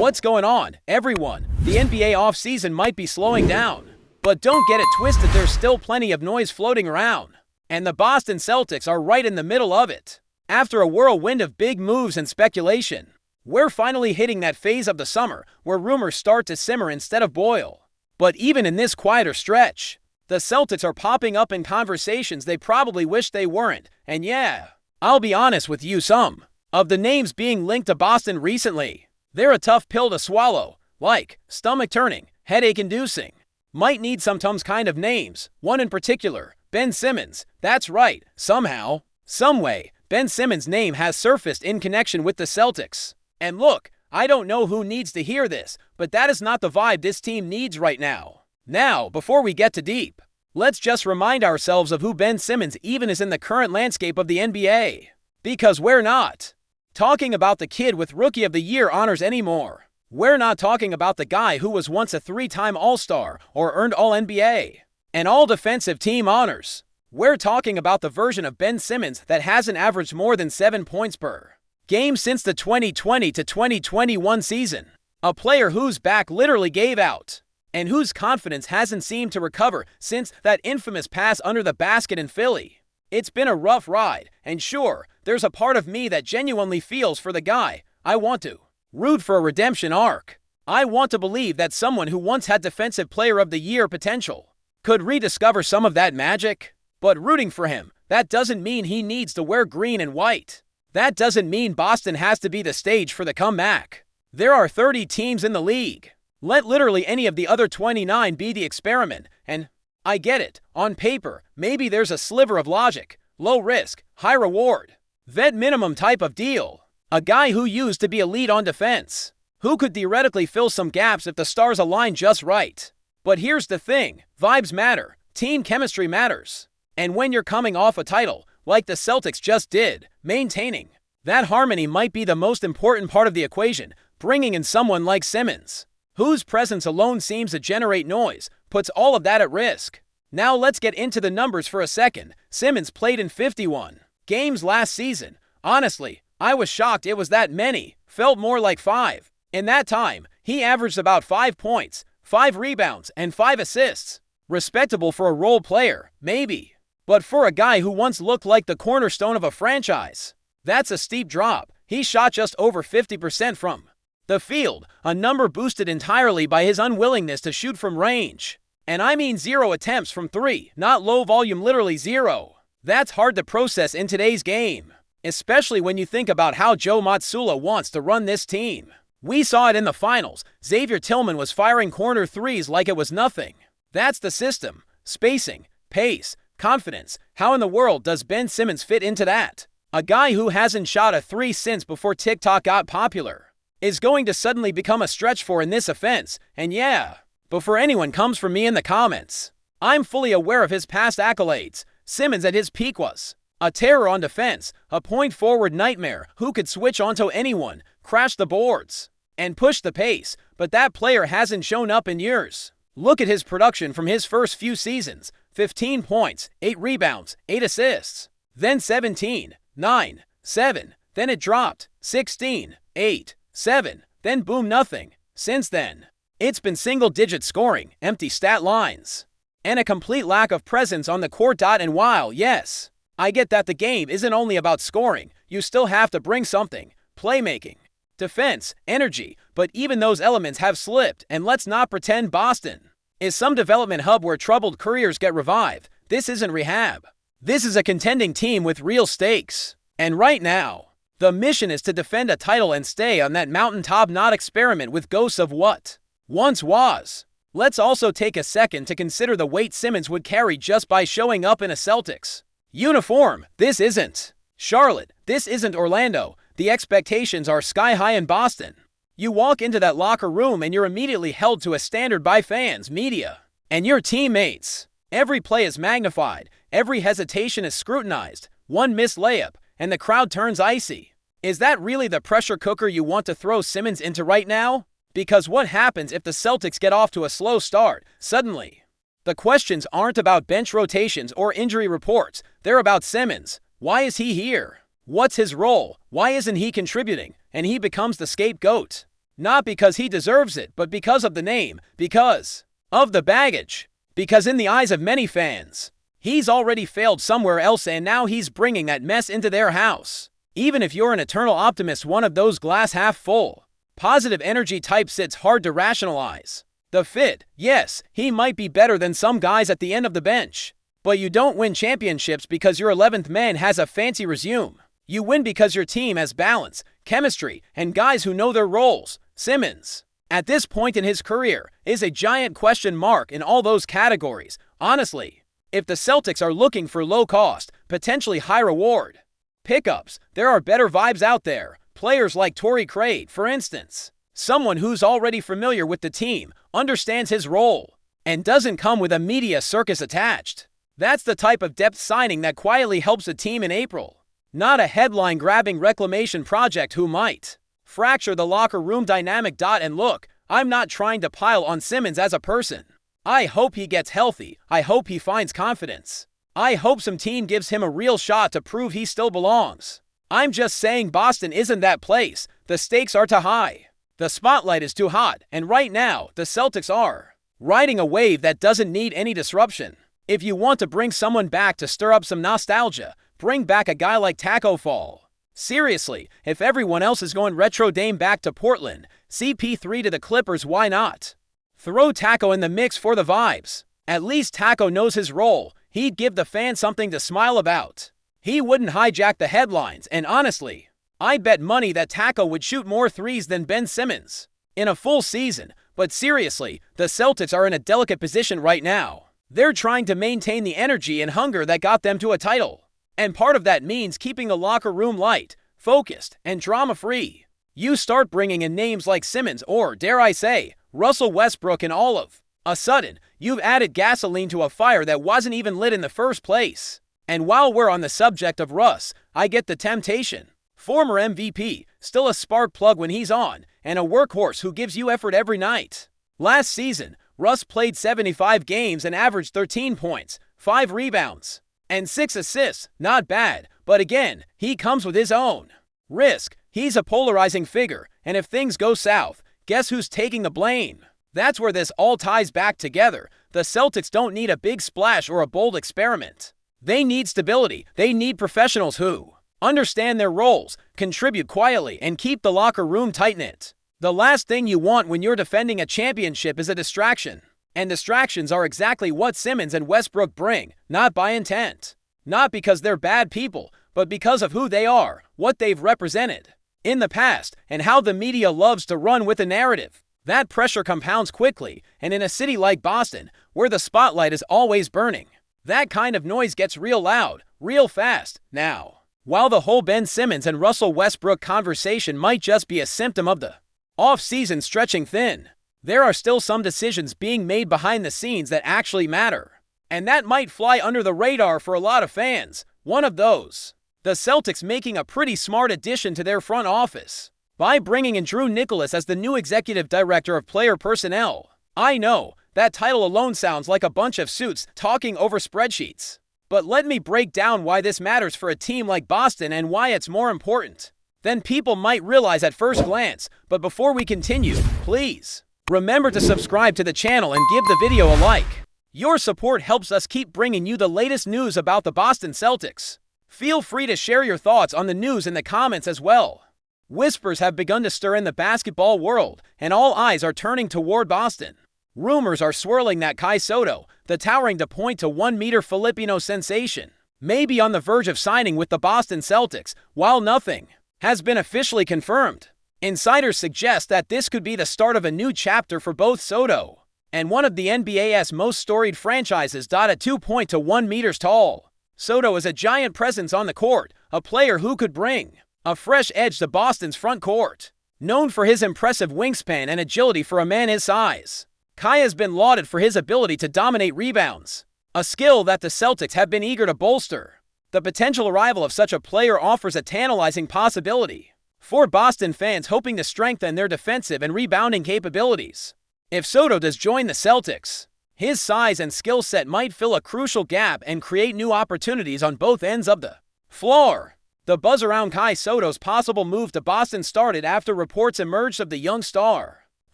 What's going on, everyone? The NBA offseason might be slowing down, but don't get it twisted, there's still plenty of noise floating around. And the Boston Celtics are right in the middle of it. After a whirlwind of big moves and speculation, we're finally hitting that phase of the summer where rumors start to simmer instead of boil. But even in this quieter stretch, the Celtics are popping up in conversations they probably wish they weren't. And yeah, I'll be honest with you, some of the names being linked to Boston recently, they're a tough pill to swallow, like stomach-turning, headache-inducing. Might need some Tums kind of names. One in particular, Ben Simmons. That's right, somehow, someway, Ben Simmons' name has surfaced in connection with the Celtics. And look, I don't know who needs to hear this, but that is not the vibe this team needs right now. Now, before we get too deep, let's just remind ourselves of who Ben Simmons even is in the current landscape of the NBA. Because we're not talking about the kid with Rookie of the Year honors anymore. We're not talking about the guy who was once a 3-time All-Star or earned All-NBA and All-Defensive Team honors. We're talking about the version of Ben Simmons that hasn't averaged more than 7 points per game since the 2020 to 2021 season. A player whose back literally gave out and whose confidence hasn't seemed to recover since that infamous pass under the basket in Philly. It's been a rough ride, and sure, there's a part of me that genuinely feels for the guy. I want to root for a redemption arc. I want to believe that someone who once had Defensive Player of the Year potential could rediscover some of that magic. But rooting for him, that doesn't mean he needs to wear green and white. That doesn't mean Boston has to be the stage for the comeback. There are 30 teams in the league. Let literally any of the other 29 be the experiment, and I get it, on paper, maybe there's a sliver of logic, low risk, high reward, vet minimum type of deal. A guy who used to be elite on defense, who could theoretically fill some gaps if the stars align just right. But here's the thing, vibes matter, team chemistry matters. And when you're coming off a title, like the Celtics just did, maintaining that harmony might be the most important part of the equation. Bringing in someone like Simmons, whose presence alone seems to generate noise, puts all of that at risk. Now let's get into the numbers for a second. Simmons played in 51 games last season. Honestly, I was shocked it was that many. Felt more like 5. In that time, he averaged about 5 points, 5 rebounds, and 5 assists. Respectable for a role player, maybe. But for a guy who once looked like the cornerstone of a franchise, that's a steep drop. He shot just over 50% from the field, a number boosted entirely by his unwillingness to shoot from range. And I mean 0 attempts from 3, not low volume, literally 0. That's hard to process in today's game, especially when you think about how Joe Mazzulla wants to run this team. We saw it in the finals. Xavier Tillman was firing corner threes like it was nothing. That's the system. Spacing, pace, confidence. How in the world does Ben Simmons fit into that? A guy who hasn't shot a 3 since before TikTok got popular is going to suddenly become a stretch for in this offense. And yeah, before anyone comes for me in the comments, I'm fully aware of his past accolades. Simmons at his peak was a terror on defense, a point forward nightmare who could switch onto anyone, crash the boards, and push the pace. But that player hasn't shown up in years. Look at his production from his first few seasons. 15 points, 8 rebounds, 8 assists. Then 17, 9, 7. Then it dropped. 16, 8, 7. Then boom, nothing. Since then, it's been single-digit scoring, empty stat lines, and a complete lack of presence on the court. And while, yes, I get that the game isn't only about scoring, you still have to bring something. Playmaking, defense, energy, but even those elements have slipped. And let's not pretend Boston is some development hub where troubled careers get revived. This isn't rehab. This is a contending team with real stakes. And right now, the mission is to defend a title and stay on that mountaintop, not experiment with ghosts of what once was. Let's also take a second to consider the weight Simmons would carry just by showing up in a Celtics uniform. This isn't Charlotte. This isn't Orlando. The expectations are sky high in Boston. You walk into that locker room and you're immediately held to a standard by fans, media, and your teammates. Every play is magnified. Every hesitation is scrutinized. One missed layup, and the crowd turns icy. Is that really the pressure cooker you want to throw Simmons into right now? Because what happens if the Celtics get off to a slow start? Suddenly, the questions aren't about bench rotations or injury reports. They're about Simmons. Why is he here? What's his role? Why isn't he contributing? And he becomes the scapegoat. Not because he deserves it, but because of the name, because of the baggage, because in the eyes of many fans, he's already failed somewhere else and now he's bringing that mess into their house. Even if you're an eternal optimist, one of those glass half full, positive energy types, it's hard to rationalize. The fit, yes, he might be better than some guys at the end of the bench, but you don't win championships because your 11th man has a fancy resume. You win because your team has balance, chemistry, and guys who know their roles. Simmons, at this point in his career, is a giant question mark in all those categories. Honestly, if the Celtics are looking for low-cost, potentially high-reward pickups, there are better vibes out there. Players like Torrey Craig, for instance. Someone who's already familiar with the team, understands his role, and doesn't come with a media circus attached. That's the type of depth signing that quietly helps a team in April. Not a headline-grabbing reclamation project who might fracture the locker room dynamic. And look, I'm not trying to pile on Simmons as a person. I hope he gets healthy. I hope he finds confidence. I hope some team gives him a real shot to prove he still belongs. I'm just saying Boston isn't that place. The stakes are too high. The spotlight is too hot, and right now, the Celtics are riding a wave that doesn't need any disruption. If you want to bring someone back to stir up some nostalgia, bring back a guy like Taco Fall. Seriously, if everyone else is going retro, Dame back to Portland, CP3 to the Clippers, why not? Throw Taco in the mix for the vibes. At least Taco knows his role. He'd give the fans something to smile about. He wouldn't hijack the headlines, and honestly, I'd bet money that Taco would shoot more threes than Ben Simmons in a full season. But seriously, the Celtics are in a delicate position right now. They're trying to maintain the energy and hunger that got them to a title. And part of that means keeping the locker room light, focused, and drama-free. You start bringing in names like Simmons or, dare I say, Russell Westbrook, and all of a sudden, you've added gasoline to a fire that wasn't even lit in the first place. And while we're on the subject of Russ, I get the temptation. Former MVP, still a spark plug when he's on, and a workhorse who gives you effort every night. Last season, Russ played 75 games and averaged 13 points, 5 rebounds, and 6 assists. Not bad, but again, he comes with his own risk. He's a polarizing figure, and if things go south, guess who's taking the blame? That's where this all ties back together. The Celtics don't need a big splash or a bold experiment. They need stability. They need professionals who understand their roles, contribute quietly, and keep the locker room tight-knit. The last thing you want when you're defending a championship is a distraction. And distractions are exactly what Simmons and Westbrook bring, not by intent. Not because they're bad people, but because of who they are, what they've represented in the past, and how the media loves to run with the narrative. That pressure compounds quickly, and in a city like Boston, where the spotlight is always burning, that kind of noise gets real loud, real fast. Now, while the whole Ben Simmons and Russell Westbrook conversation might just be a symptom of the off-season stretching thin, there are still some decisions being made behind the scenes that actually matter. And that might fly under the radar for a lot of fans. One of those, the Celtics making a pretty smart addition to their front office by bringing in Drew Nicholas as the new executive director of player personnel. I know, that title alone sounds like a bunch of suits talking over spreadsheets. But let me break down why this matters for a team like Boston and why it's more important than people might realize at first glance. But before we continue, please remember to subscribe to the channel and give the video a like. Your support helps us keep bringing you the latest news about the Boston Celtics. Feel free to share your thoughts on the news in the comments as well. Whispers have begun to stir in the basketball world, and all eyes are turning toward Boston. Rumors are swirling that Kai SOTTO, the towering to point to 1-meter Filipino sensation, may be on the verge of signing with the Boston Celtics, while nothing has been officially confirmed. Insiders suggest that this could be the start of a new chapter for both SOTTO and one of the NBA's most storied franchises. At 2.1 meters tall, SOTTO is a giant presence on the court, a player who could bring a fresh edge to Boston's front court. Known for his impressive wingspan and agility for a man his size, Kai has been lauded for his ability to dominate rebounds, a skill that the Celtics have been eager to bolster. The potential arrival of such a player offers a tantalizing possibility for Boston fans hoping to strengthen their defensive and rebounding capabilities. If SOTTO does join the Celtics, his size and skill set might fill a crucial gap and create new opportunities on both ends of the floor. The buzz around Kai Sotto's possible move to Boston started after reports emerged of the young star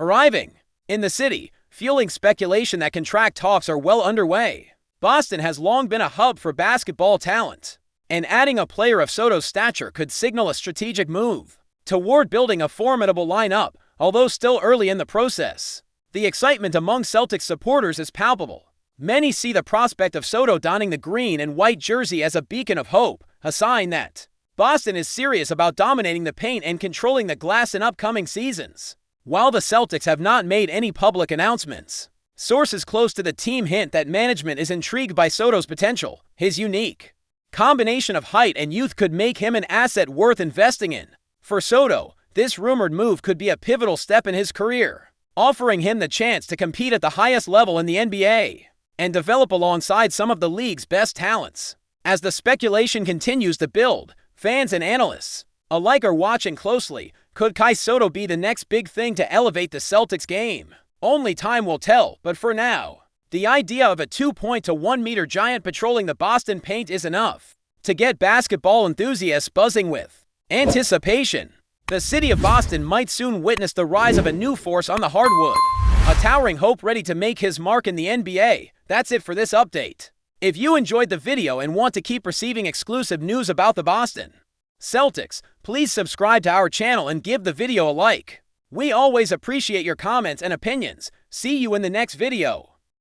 arriving in the city, fueling speculation that contract talks are well underway. Boston has long been a hub for basketball talent, and adding a player of Sotto's stature could signal a strategic move toward building a formidable lineup, although still early in the process. The excitement among Celtics supporters is palpable. Many see the prospect of Sotto donning the green and white jersey as a beacon of hope, a sign that Boston is serious about dominating the paint and controlling the glass in upcoming seasons. While the Celtics have not made any public announcements, sources close to the team hint that management is intrigued by Sotto's potential. His unique combination of height and youth could make him an asset worth investing in. For Sotto, this rumored move could be a pivotal step in his career, offering him the chance to compete at the highest level in the NBA and develop alongside some of the league's best talents. As the speculation continues to build, fans and analysts alike are watching closely. Could Kai Sotto be the next big thing to elevate the Celtics game? Only time will tell, but for now, the idea of a 2 to 1 meter giant patrolling the Boston paint is enough to get basketball enthusiasts buzzing with anticipation. The city of Boston might soon witness the rise of a new force on the hardwood, a towering hope ready to make his mark in the NBA. That's it for this update. If you enjoyed the video and want to keep receiving exclusive news about the Boston Celtics, please subscribe to our channel and give the video a like. We always appreciate your comments and opinions. See you in the next video.